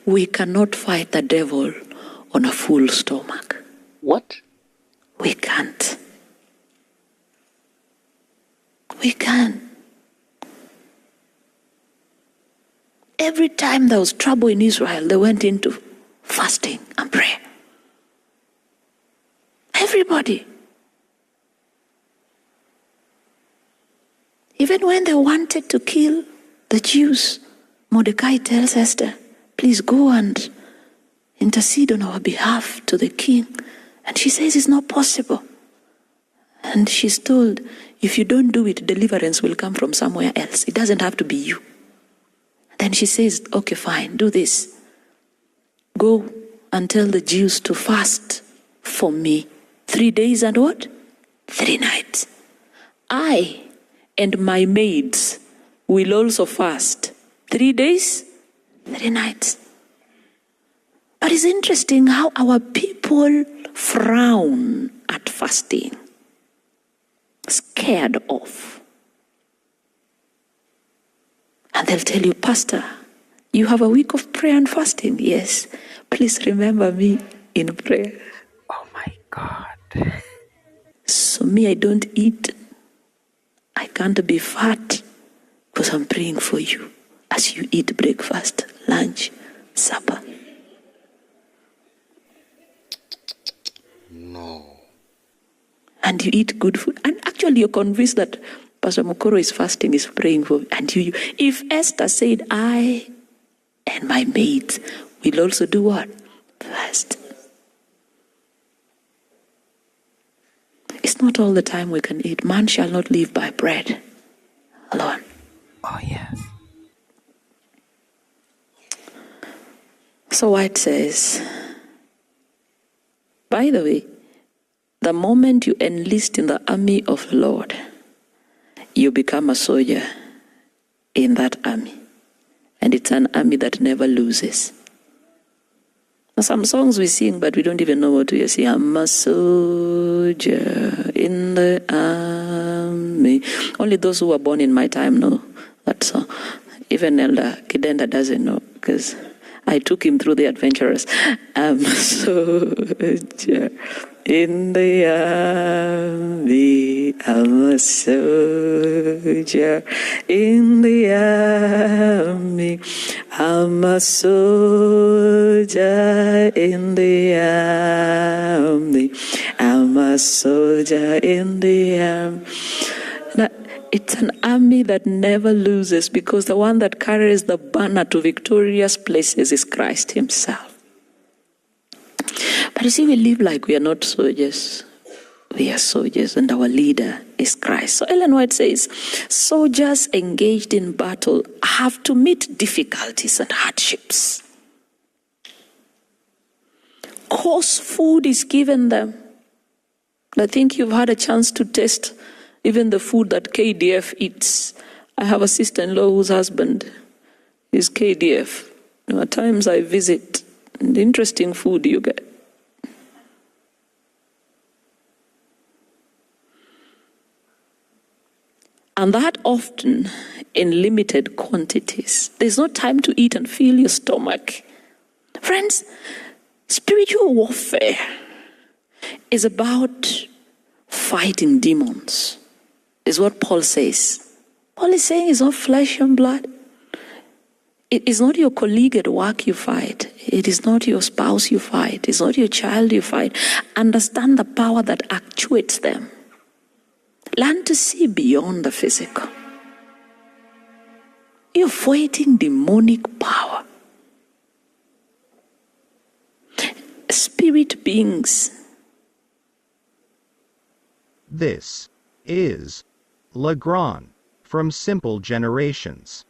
we cannot fight the devil on a full stomach. What? We can't. We can. Every time there was trouble in Israel, they went into fasting and prayer. Everybody. Even when they wanted to kill the Jews, Mordecai tells Esther, please go and intercede on our behalf to the king. And she says it's not possible. And she's told, if you don't do it, deliverance will come from somewhere else. It doesn't have to be you. Then she says, okay, fine, do this. Go and tell the Jews to fast for me 3 days and what? 3 nights. I and my maids will also fast 3 days, 3 nights. But it's interesting how our people frown at fasting, scared of. And they'll tell you, Pastor, you have a week of prayer and fasting. Yes, please remember me in prayer. Oh my God. So me, I don't eat. I can't be fat because I'm praying for you as you eat breakfast, lunch, supper. No. And you eat good food. And actually you're convinced that Pastor Mokoro is fasting, is praying for you. And you, if Esther said, I and my maids will also do what? Fast. It's not all the time we can eat. Man shall not live by bread alone. Oh, yes. So White says, by the way, the moment you enlist in the army of the Lord, you become a soldier in that army. And it's an army that never loses. Some songs we sing, but we don't even know what we are saying. I'm a soldier in the army. Only those who were born in my time know that song. Even Elder Kidenda doesn't know, because I took him through the adventurous. I'm a soldier in the army. I'm a soldier in the army. I'm a soldier in the army. I'm a soldier in the army. Now, it's an army that never loses, because the one that carries the banner to victorious places is Christ himself. But you see, we live like we are not soldiers. We are soldiers, and our leader is Christ. So Ellen White says, soldiers engaged in battle have to meet difficulties and hardships. Coarse food is given them. I think you've had a chance to taste even the food that KDF eats. I have a sister-in-law whose husband is KDF. At times I visit, and interesting food you get. And that often in limited quantities. There's no time to eat and fill your stomach. Friends, spiritual warfare is about fighting demons, is what Paul says. Paul is saying it's not flesh and blood. It is not your colleague at work you fight. It is not your spouse you fight. It's not your child you fight. Understand the power that actuates them. Learn to see beyond the physical. You're fighting demonic power. Spirit beings. This is Legrand from Simple Generations.